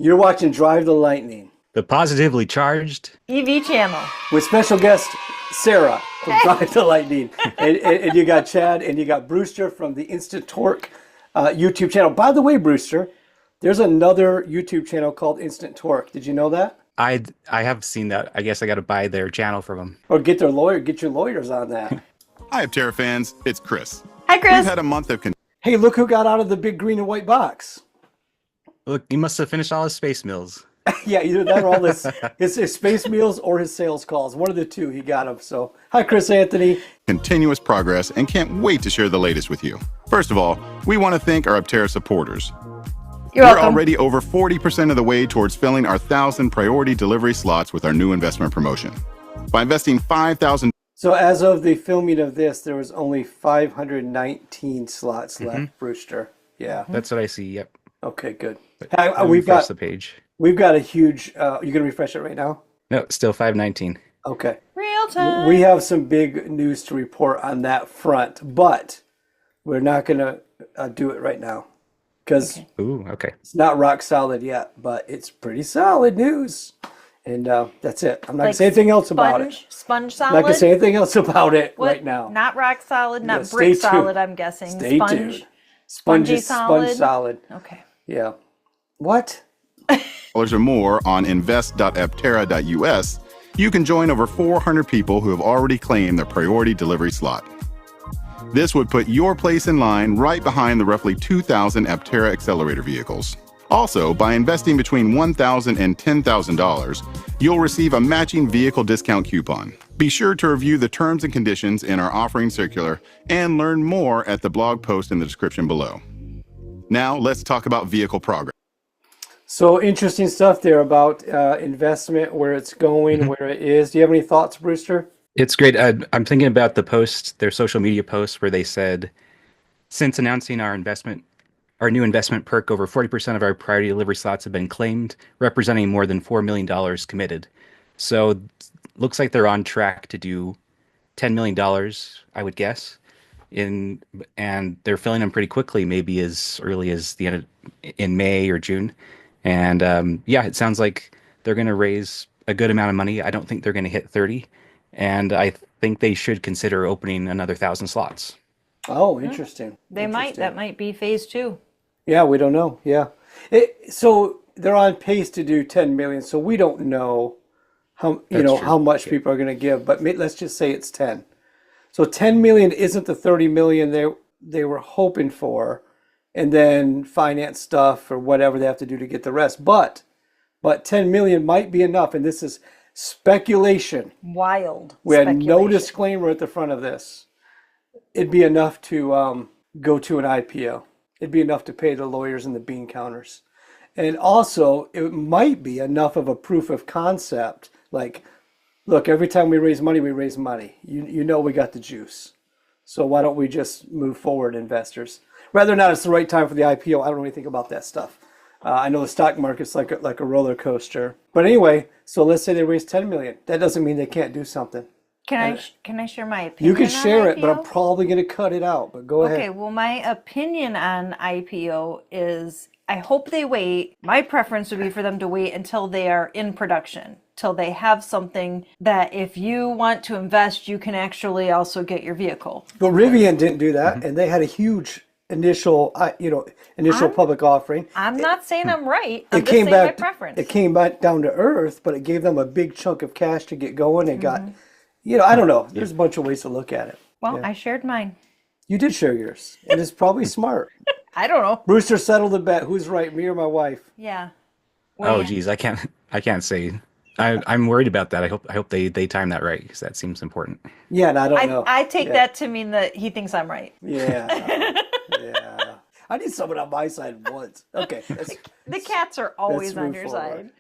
You're watching Drive the Lightning The positively charged. EV channel. with special guest Sarah from Drive the Lightning. And you got Chad and you got Brewster from the Instant Torque YouTube channel. By the way, Brewster, there's another YouTube channel called Instant Torque. Did you know that? I have seen that. I guess I got to buy their channel from them. Or get your lawyers on that. Hi, Aptera fans. It's Chris. Hi, Chris. We've had a month of Hey, look who got out of the big green and white box. Look, he must have finished all his space mills. Yeah, either that or all his space meals or his sales calls. One of the two he got them. So, hi, Chris Anthony. continuous progress and can't wait to share the latest with you. First of all, we want to thank our Aptera supporters. You're We're welcome. already over 40% of the way towards filling our 1,000 priority delivery slots with our new investment promotion. By investing $5,000 So as of the filming of this, there was only 519 slots left, Brewster. Yeah. That's what I see. Yep. Okay, good. I'll We've refresh got the page. a huge. You gonna refresh it right now? No, still 519. Okay. Real time. We have some big news to report on that front, but we're not gonna do it right now because Ooh, okay. it's not rock solid yet, but it's pretty solid news. And that's it. I'm not gonna say anything else about it. Sponge I'm solid. not gonna say anything else about it What? right now. Not rock solid, not stay brick tuned. solid, I'm guessing. Stay Sponge. tuned. Sponge solid? solid. Okay. Yeah. What? or more on invest.aptera.us, you can join over 400 people who have already claimed their priority delivery slot. This would put your place in line right behind the roughly 2,000 Aptera accelerator vehicles. Also, by investing between $1,000 and $10,000, you'll receive a matching vehicle discount coupon. Be sure to review the terms and conditions in our offering circular and learn more at the blog post in the description below. Now, let's talk about vehicle progress. So interesting stuff there about investment, where it's going, where it is. Do you have any thoughts, Brewster? It's great. I'm thinking about the post, their social media post, where they said, since announcing our new investment perk, over 40% of our priority delivery slots have been claimed, representing more than $4 million committed. So looks like they're on track to do $10 million, I would guess. And they're filling them pretty quickly, maybe as early as the end of, in May or June. And yeah, it sounds like they're going to raise a good amount of money. I don't think they're going to hit 30. And I think they should consider opening another 1,000 slots. Oh, interesting. They might. That might be phase 2. Yeah, we don't know. Yeah. So they're on pace to do 10 million. So we don't know how That's true. how much people are going to give, but let's just say it's 10. So 10 million isn't the 30 million they were hoping for, and then finance stuff or whatever they have to do to get the rest. But 10 million might be enough, and this is speculation. Wild. We had no speculation. disclaimer at the front of this. It'd be enough to go to an IPO. It'd be enough to pay the lawyers and the bean counters. And also, it might be enough of a proof of concept. Like, look, every time we raise money, we raise money. You know we got the juice. So why don't we just move forward, investors? Whether or not it's the right time for the IPO, I don't really think about that stuff. I know the stock market's like a roller coaster. But anyway, so let's say they raise 10 million. That doesn't mean they can't do something. Can I share my opinion? You can on share it, but I'm IPO? probably going to cut it out. But go Okay, ahead. well, my opinion on IPO is I hope they wait. My preference would be for them to wait until they are in production, till they have something that if you want to invest, you can actually also get your vehicle. But Rivian didn't do that, and they had a huge initial public offering. I'm not saying I'm right. I'm It just came saying my back. preference. It came back down to earth, but it gave them a big chunk of cash to get going. They got, I don't know. There's a bunch of ways to look at it. Well, I shared mine. You did share yours, and it's probably smart. I don't know. Brewster settled the bet. Who's right, me or my wife? Yeah. Oh, geez, I can't say. I'm worried about that. I hope they time that right, because that seems important. Yeah, and I don't know. I take that to mean that he thinks I'm right. Yeah. Yeah. I need someone on my side once. Okay. The cats are always on move your forward.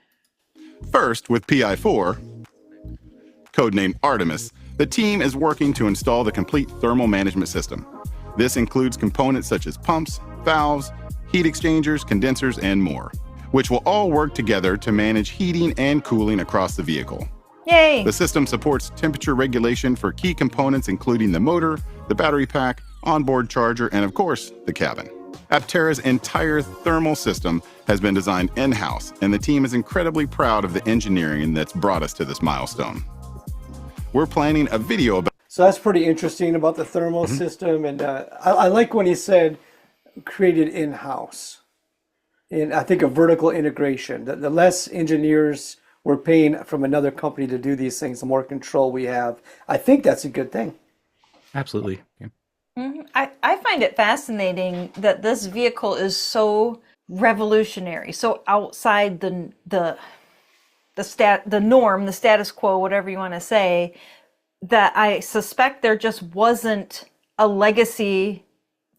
side. First, with PI4, codenamed Artemis, the team is working to install the complete thermal management system. This includes components such as pumps, valves, heat exchangers, condensers, and more, which will all work together to manage heating and cooling across the vehicle. Yay! The system supports temperature regulation for key components including the motor, the battery pack, onboard charger, and of course, the cabin. Aptera's entire thermal system has been designed in-house, and the team is incredibly proud of the engineering that's brought us to this milestone. We're planning a video about. So that's pretty interesting about the thermal system, and I like when he said created in-house. And I think a vertical integration. The less engineers we're paying from another company to do these things, the more control we have. I think that's a good thing. Absolutely. Yeah. I find it fascinating that this vehicle is so revolutionary, so outside the norm, the status quo, whatever you want to say, that I suspect there just wasn't a legacy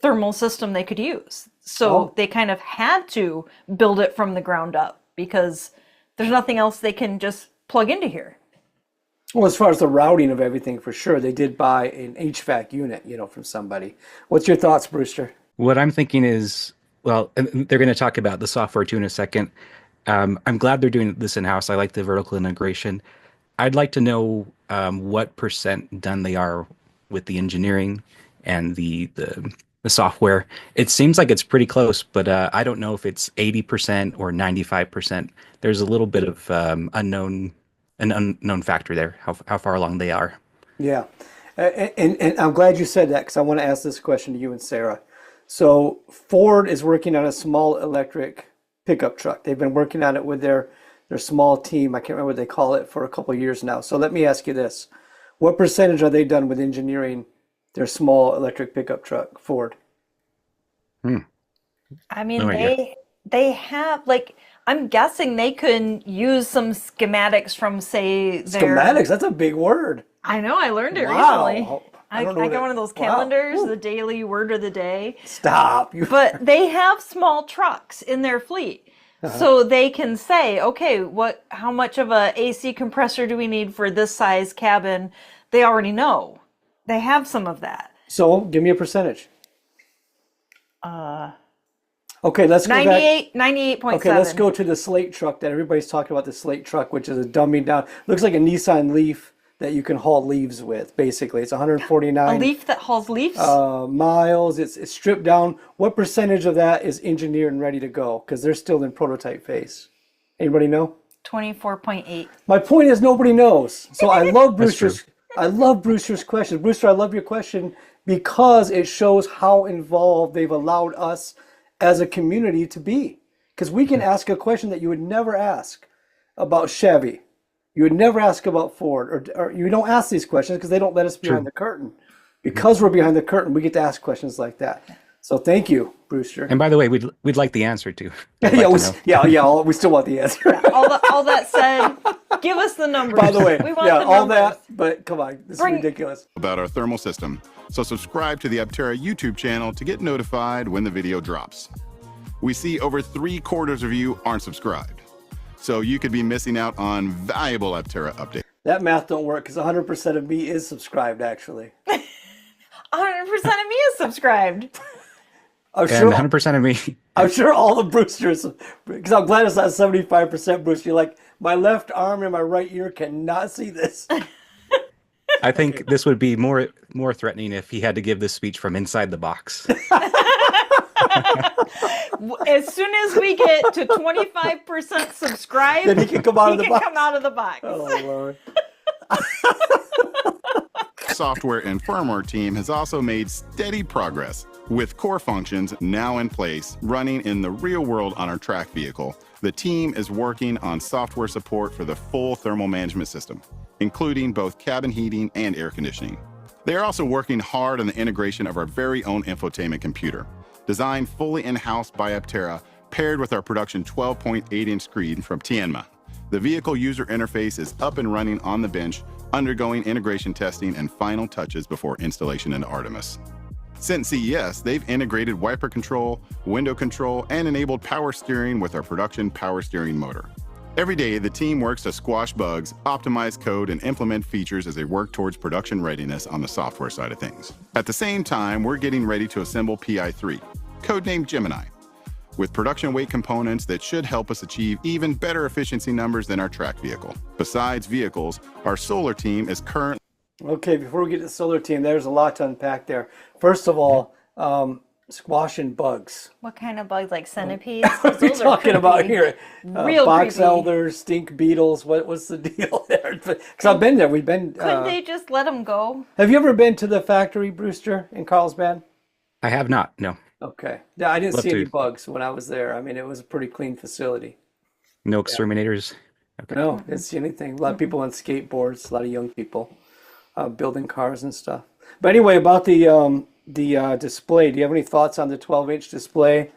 thermal system they could use. So they kind of had to build it from the ground up because there's nothing else they can just plug into here. Well, as far as the routing of everything, for sure, they did buy an HVAC unit, from somebody. What's your thoughts, Brewster? What I'm thinking is, well, and they're going to talk about the software too in a second. I'm glad they're doing this in-house. I like the vertical integration. I'd like to know what % done they are with the engineering and the software. It seems like it's pretty close, but I don't know if it's 80% or 95%. There's a little bit of an unknown factor there, how far along they are. Yeah. And I'm glad you said that because I want to ask this question to you and Sarah. So Ford is working on a small electric pickup truck. They've been working on it with their small team. I can't remember what they call it for a couple of years now. So let me ask you this. What percentage are they done with engineering their small electric pickup truck, Ford? I mean, No they have, like, I'm guessing they can use some schematics from, say, their... Schematics, that's a big word. I know, I learned it Wow. recently. I don't know got that- one of those wow. calendars, Ooh. the daily word of the day. Stop. But they have small trucks in their fleet. So they can say, okay, how much of a AC compressor do we need for this size cabin? They already know. They have some of that. So give me a percentage. Okay, let's go back. 98.7. Okay, let's go to the slate truck that everybody's talking about, the slate truck, which is a dumbing down. Looks like a Nissan Leaf that you can haul leaves with, basically. It's 149 A Leaf that hauls leaves? miles. It's stripped down. What percentage of that is engineered and ready to go? Because they're still in prototype phase. Anybody know? 24.8. My point is nobody knows. So I love That's true. Brewster's question. Brewster, I love your question because it shows how involved they've allowed us as a community to be. Because we can ask a question that you would never ask about Chevy. You would never ask about Ford, or you don't ask these questions because they don't let us behind the curtain. Because we're behind the curtain, we get to ask questions like that. So thank you, Brewster. And by the way, we'd like the answer too. I'd Yeah, like to know. we still want the answer. All that said, give us the numbers. By the way, we want yeah, the all numbers. that, but come on, this is Bring- ridiculous. About our thermal system, so subscribe to the Aptera YouTube channel to get notified when the video drops. We see over 3/4 of you aren't subscribed, so you could be missing out on valuable Aptera updates. That math don't work because 100% of me is subscribed, actually. 100% of me is subscribed. I'm And sure, 100% of me, I'm sure all the Brewsters, because I'm glad it's not 75% Brewster. You're like, my left arm and my right ear cannot see this. I think this would be more threatening if he had to give this speech from inside the box. As soon as we get to 25% subscribed, Then he can come out of the box. come out of the box. Oh, Lord. Software and firmware team has also made steady progress with core functions now in place running in the real world on our track vehicle. The team is working on software support for the full thermal management system, including both cabin heating and air conditioning. They are also working hard on the integration of our very own infotainment computer, designed fully in-house by Aptera, paired with our production 12.8-inch screen from Tianma. The vehicle user interface is up and running on the bench, undergoing integration testing and final touches before installation into Artemis. Since CES, they've integrated wiper control, window control, and enabled power steering with our production power steering motor. Every day, the team works to squash bugs, optimize code, and implement features as they work towards production readiness on the software side of things. At the same time, we're getting ready to assemble PI3, codenamed Gemini, with production weight components that should help us achieve even better efficiency numbers than our track vehicle. Besides vehicles, our solar team is currently Okay, before we get to the solar team, there's a lot to unpack there. First of all, Squashing bugs. What kind of bugs? Like centipedes? What are we talking about here? Real box creepy. elders, stink beetles. What's the deal there? Because I've been there. We've been. Couldn't they just let them go? Have you ever been to the factory, Brewster, in Carlsbad? I have not. No. Okay. Yeah, I didn't Love see any to. bugs when I was there. I mean, it was a pretty clean facility. No exterminators. Okay. No, didn't see anything. A lot of people on skateboards, a lot of young people building cars and stuff. But anyway, about the display, do you have any thoughts on the 12-inch display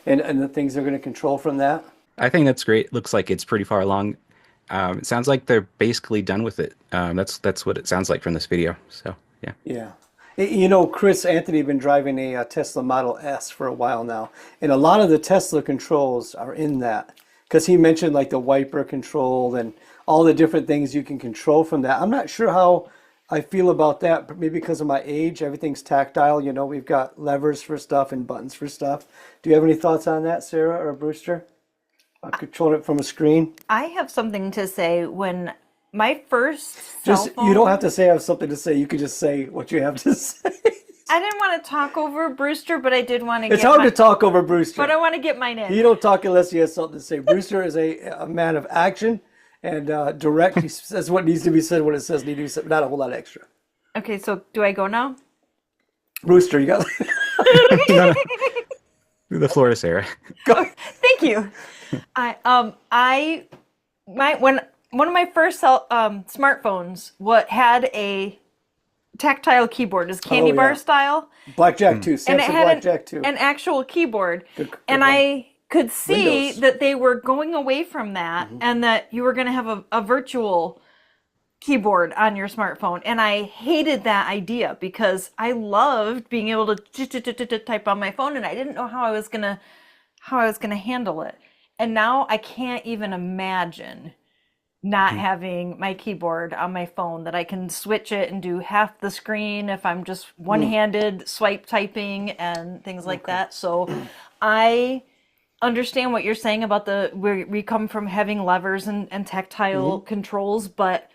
and the things they're going to control from that? I think that's great. Looks like it's pretty far along. It sounds like they're basically done with it. That's what it sounds like from this video. So yeah. Yeah. You know, Chris Anthony has been driving a Tesla Model S for a while now, and a lot of the Tesla controls are in that because he mentioned like the wiper control and all the different things you can control from that. I'm not sure how I feel about that, but maybe because of my age, everything's tactile. You know, we've got levers for stuff and buttons for stuff. Do you have any thoughts on that, Sarah or Brewster? Controlling it from a screen? I have something to say. When my first Just cell phone, you don't have to say I have something to say. You can just say what you have to say. I didn't want to talk over Brewster, but I did want to It's get hard to talk over Brewster. but I want to get mine in. You don't talk unless he has something to say. Brewster is a man of action and direct. He says what needs to be said when it says need to be said, not a whole lot extra. Okay, so do I go now? Brewster, you got The floor is Sarah. go. Thank you. When one of my first smartphones had a tactile keyboard, is candy bar style, Blackjack 2, and it Samsung had Blackjack 2. an actual keyboard, Good and one. I could see Windows. that they were going away from that, and that you were going to have a virtual keyboard on your smartphone, and I hated that idea because I loved being able to type on my phone, and I didn't know how I was gonna handle it. And now I can't even imagine not having my keyboard on my phone, that I can switch it and do half the screen if I'm just one-handed swipe typing and things like that. So I understand what you're saying about we come from having levers and tactile controls, but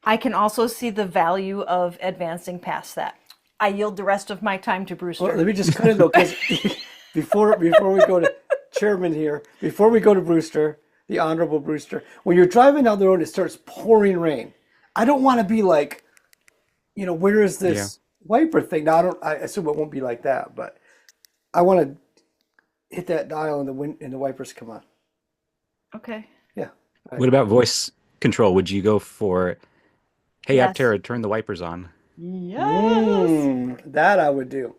I can also see the value of advancing past that. I yield the rest of my time to Brewster. Well, let me just cut in though, because before we go to Chairman here, before we go to Brewster, the Honorable Brewster, when you're driving down the road, it starts pouring rain. I don't want to be like, you know, where is this wiper thing? Now, I assume it won't be like that, but I want to hit that dial and the wipers come on. Okay. Yeah. What about voice control? Would you go for, hey, Yes. Aptera, turn the wipers on? Yes. That I would do.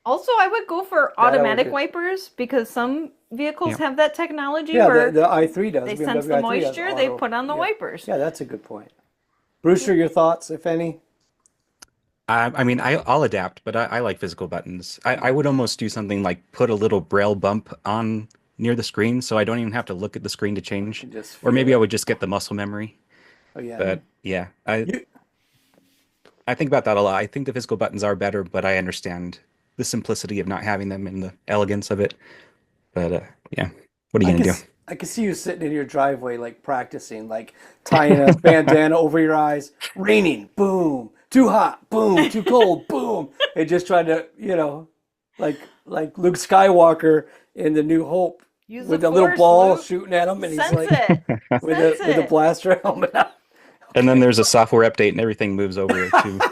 Also, I would go for I would automatic do. wipers because some vehicles have that technology Yeah, where the i3 does. they BMW sense the i3 has moisture, they auto. put on the wipers. Yeah, that's a good point. Brewster, your thoughts, if any? I mean, I'll adapt, but I like physical buttons. I would almost do something like put a little braille bump on near the screen so I don't even have to look at the screen to change. Just Or maybe feel I would just get the muscle memory. Oh, yeah. But yeah, I think about that a lot. I think the physical buttons are better, but I understand the simplicity of not having them and the elegance of it. But yeah, what are you going to do? I can see you sitting in your driveway, like practicing, like tying a bandana over your eyes, raining, boom, too hot, boom, too cold, boom, and just trying to, you know, like Luke Skywalker in The New Hope Use with the a little force, ball Luke. shooting at him, and he's Sense like it. with Sense a it. blaster helmet on. And then there's a software update and everything moves over to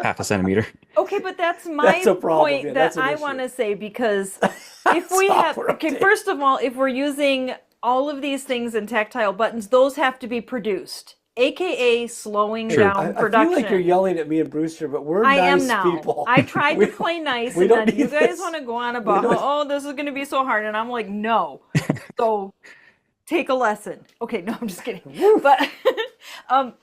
half a centimeter. Okay, but that's my That's a problem, point yeah, that that's an I issue. want to say, because if we have, Software okay, update. first of all, if we're using all of these things in tactile buttons, those have to be produced, aka slowing down I production. feel like you're yelling at me and Brewster, but we're I nice am now. people. I tried We- to play nice, we and don't then you need guys this. want to go on about, don't- oh, this is going to be so hard, and I'm like, no. So take a lesson. Okay, no, I'm just kidding. But and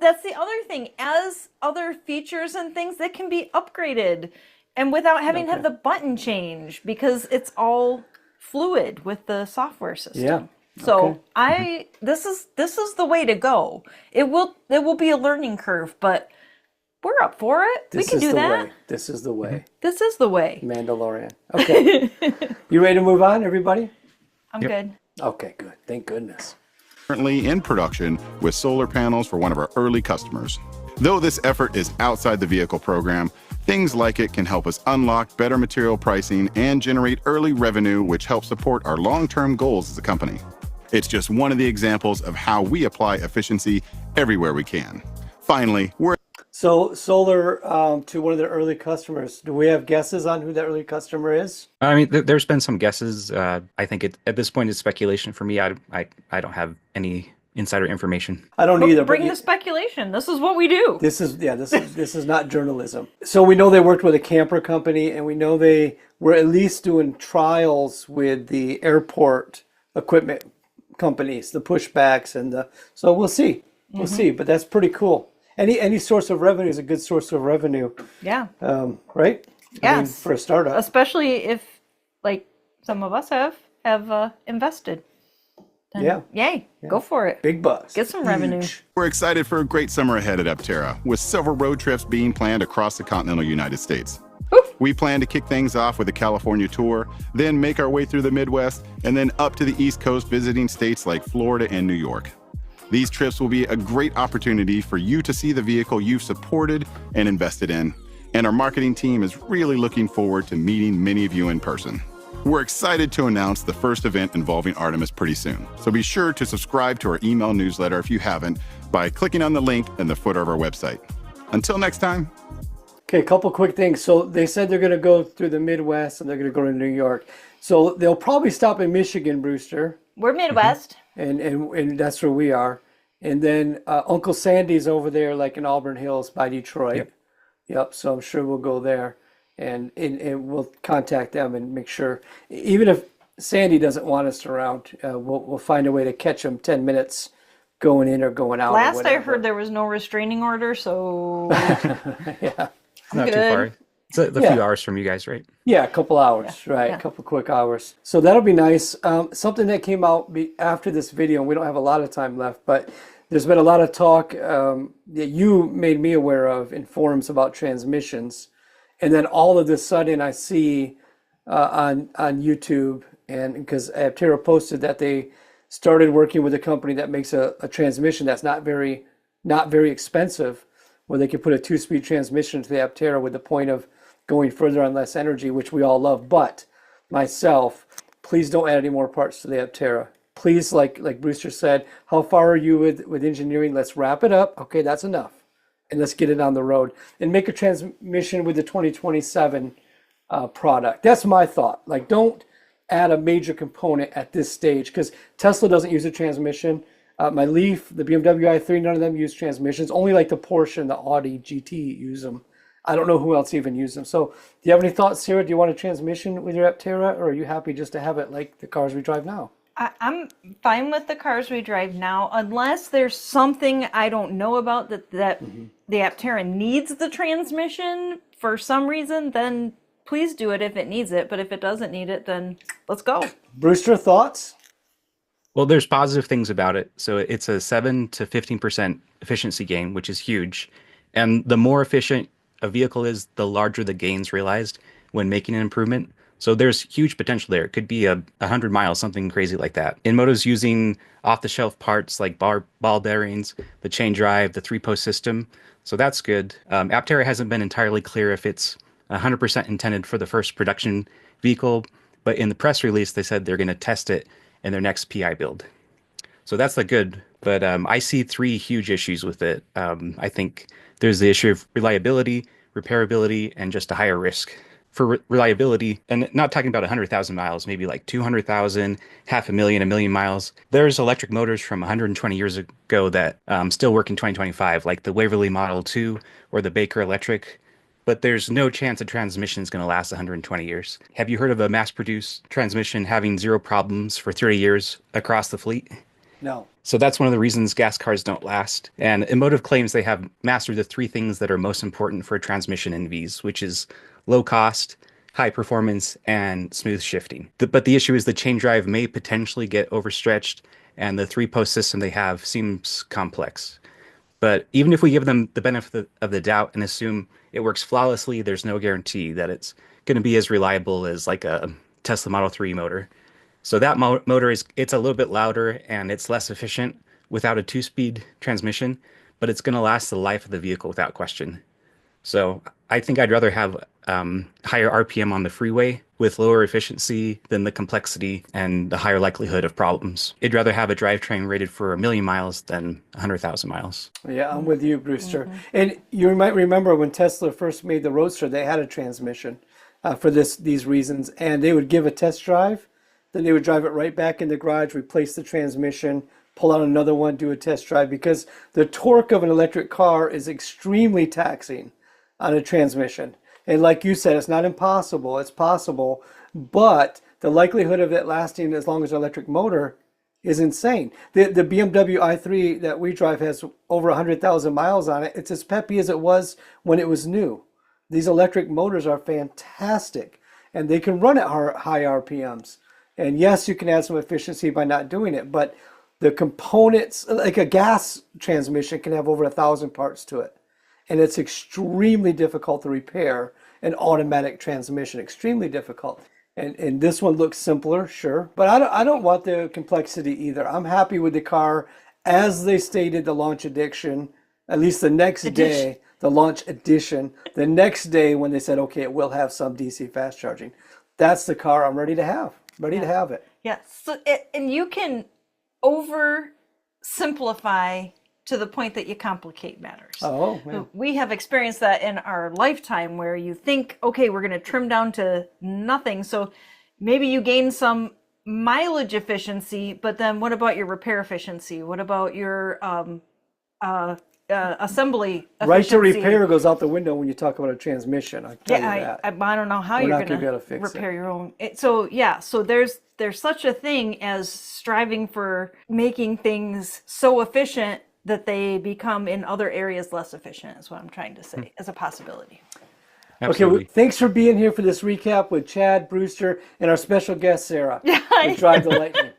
that's the other thing. As other features and things that can be upgraded, and without having to have the button change, because it's all fluid with the software system. Yeah. So Okay. this is the way to go. It will be a learning curve, but we're up for it. This we can is do the that. way. This is the way. This is the way. Mandalorian. Okay. You ready to move on, everybody? I'm Yep. good. Okay, good. Thank goodness. Currently in production with solar panels for one of our early customers. Though this effort is outside the vehicle program, Things like it can help us unlock better material pricing and generate early revenue, which helps support our long-term goals as a company. It's just one of the examples of how we apply efficiency everywhere we can. Finally, So solar to one of their early customers. Do we have guesses on who that early customer is? I mean, there's been some guesses. I think at this point it's speculation for me. I don't have any insider information. I don't either. Bring the speculation. This is what we do. This is not journalism. So we know they worked with a camper company, and we know they were at least doing trials with the airport equipment companies, the pushbacks, so we'll see. We'll see. But that's pretty cool. Any source of revenue is a good source of revenue. Yeah. Right? Yes. I mean, for a startup. Especially if, like some of us have invested. Then Yeah. Yay. Go for it. Big bucks. Get some revenue. we're excited for a great summer ahead at Aptera, with several road trips being planned across the continental United States. We plan to kick things off with a California tour, then make our way through the Midwest, and then up to the East Coast, visiting states like Florida and New York. These trips will be a great opportunity for you to see the vehicle you've supported and invested in, and our marketing team is really looking forward to meeting many of you in person. We're excited to announce the first event involving Artemis pretty soon, so be sure to subscribe to our email newsletter if you haven't by clicking on the link in the footer of our website. Until next time. Okay, a couple quick things. So they said they're going to go through the Midwest and they're going to go to New York. So they'll probably stop in Michigan, Brewster, We're Midwest. and that's where we are. And then Uncle Sandy's over there, like in Auburn Hills by Detroit. Yep. So I'm sure we'll go there, and we'll contact them and make sure. Even if Sandy doesn't want us around, we'll find a way to catch them 10 minutes going in or going out. Last I heard there was no restraining order, so Yeah. Not too far. It's a few hours from you guys, right? Yeah, a couple hours, right? yeah. A couple quick hours. So that'll be nice. Something that came out after this video, and we don't have a lot of time left, but there's been a lot of talk that you made me aware of in forums about transmissions. And then all of a sudden I see on YouTube, and because Aptera posted that they started working with a company that makes a transmission that's not very expensive, where they could put a 2-speed transmission to the Aptera with the point of going further on less energy, which we all love. But myself, please don't add any more parts to the Aptera. Please, like Brewster said, how far are you with engineering? Let's wrap it up. Okay, that's enough. And let's get it on the road. And make a transmission with the 2027 product. That's my thought. Like, don't add a major component at this stage, because Tesla doesn't use a transmission. My Leaf, the BMW i3, none of them use transmissions. Only like the Porsche and the Audi GT use them. I don't know who else even uses them. So do you have any thoughts, Sarah? Do you want a transmission with your Aptera, or are you happy just to have it like the cars we drive now? I'm fine with the cars we drive now, unless there's something I don't know about that the Aptera needs the transmission for some reason, then please do it if it needs it. But if it doesn't need it, then let's go. Brewster, thoughts? Well, there's positive things about it. So it's a 7 to 15% efficiency gain, which is huge. And the more efficient a vehicle is, the larger the gains realized when making an improvement. So there's huge potential there. It could be 100 miles, something crazy like that. InMoto's using off-the-shelf parts like ball bearings, the chain drive, the 3-post system. So that's good. Aptera hasn't been entirely clear if it's 100% intended for the first production vehicle, but in the press release, they said they're going to test it in their next PI build. So that's the good. But I see 3 huge issues with it. I think there's the issue of reliability, repairability, and just a higher risk. For reliability, and not talking about 100,000 miles, maybe like 200,000, 500,000, 1 million miles. There's electric motors from 120 years ago that still work in 2025, like the Waverly Model 2 or the Baker Electric. But there's no chance a transmission is going to last 120 years. Have you heard of a mass-produced transmission having 0 problems for 30 years across the fleet? No. So that's one of the reasons gas cars don't last. And Emotive claims they have mastered the 3 things that are most important for a transmission in Vs, which is low cost, high performance, and smooth shifting. But the issue is the chain drive may potentially get overstretched, and the 3-post system they have seems complex. But even if we give them the benefit of the doubt and assume it works flawlessly, there's no guarantee that it's going to be as reliable as like a Tesla Model 3 motor. So that motor it's a little bit louder and it's less efficient without a 2-speed transmission, but it's going to last the life of the vehicle without question. So I think I'd rather have higher RPM on the freeway with lower efficiency than the complexity and the higher likelihood of problems. I'd rather have a drivetrain rated for 1,000,000 miles than 100,000 miles. Yeah, I'm with you, Brewster. And you might remember when Tesla first made the Roadster, they had a transmission for these reasons, and they would give a test drive, then they would drive it right back in the garage, replace the transmission, pull out another one, do a test drive, because the torque of an electric car is extremely taxing on a transmission. And like you said, it's not impossible, it's possible, but the likelihood of it lasting as long as an electric motor is insane. The BMW i3 that we drive has over 100,000 miles on it. It's as peppy as it was when it was new. These electric motors are fantastic, and they can run at high RPMs. And yes, you can add some efficiency by not doing it, but the components, like a gas transmission, can have over 1,000 parts to it. And it's extremely difficult to repair an automatic transmission, extremely difficult. And this one looks simpler, sure, but I don't want the complexity either. I'm happy with the car as they stated the launch edition, at least the next day, the launch edition, the next day when they said, okay, it will have some DC fast charging. That's the car I'm ready to have, to have it. Yeah, so and you can oversimplify to the point that you complicate matters. Oh, yeah. So we have experienced that in our lifetime where you think, okay, we're going to trim down to nothing. So maybe you gain some mileage efficiency, but then what about your repair efficiency? What about your assembly efficiency? Right to repair goes out the window when you talk about a transmission. I tell you that. I don't know how We're you're not going gonna be to able to fix repair your own. So there's such a thing as striving for making things so efficient that they become in other areas less efficient, is what I'm trying to say, as a possibility. Absolutely. Okay, thanks for being here for this recap with Chad, Brewster, and our special guest, Sarah, who Drive the Lightning.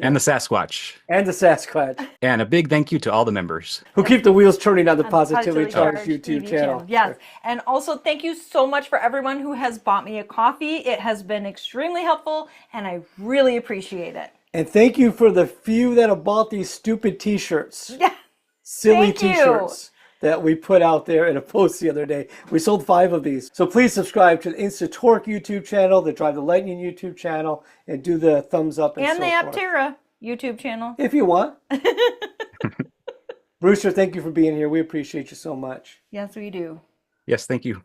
And the Sasquatch. And the Sasquatch. And a big thank you to all the members Who keep the wheels turning on the Positively Positively Charged YouTube channel. Yes. And also thank you so much for everyone who has bought me a coffee. It has been extremely helpful and I really appreciate it. And thank you for the few that have bought these stupid t-shirts. Yeah. Silly Thank you. t-shirts that we put out there in a post the other day. We sold 5 of these. So please subscribe to the Instatorque YouTube channel, the Drive the Lightning YouTube channel, and do the thumbs up and And so the forth. Aptera YouTube channel. If you want. Brewster, thank you for being here. We appreciate you so much. Yes, we do. Yes, thank you.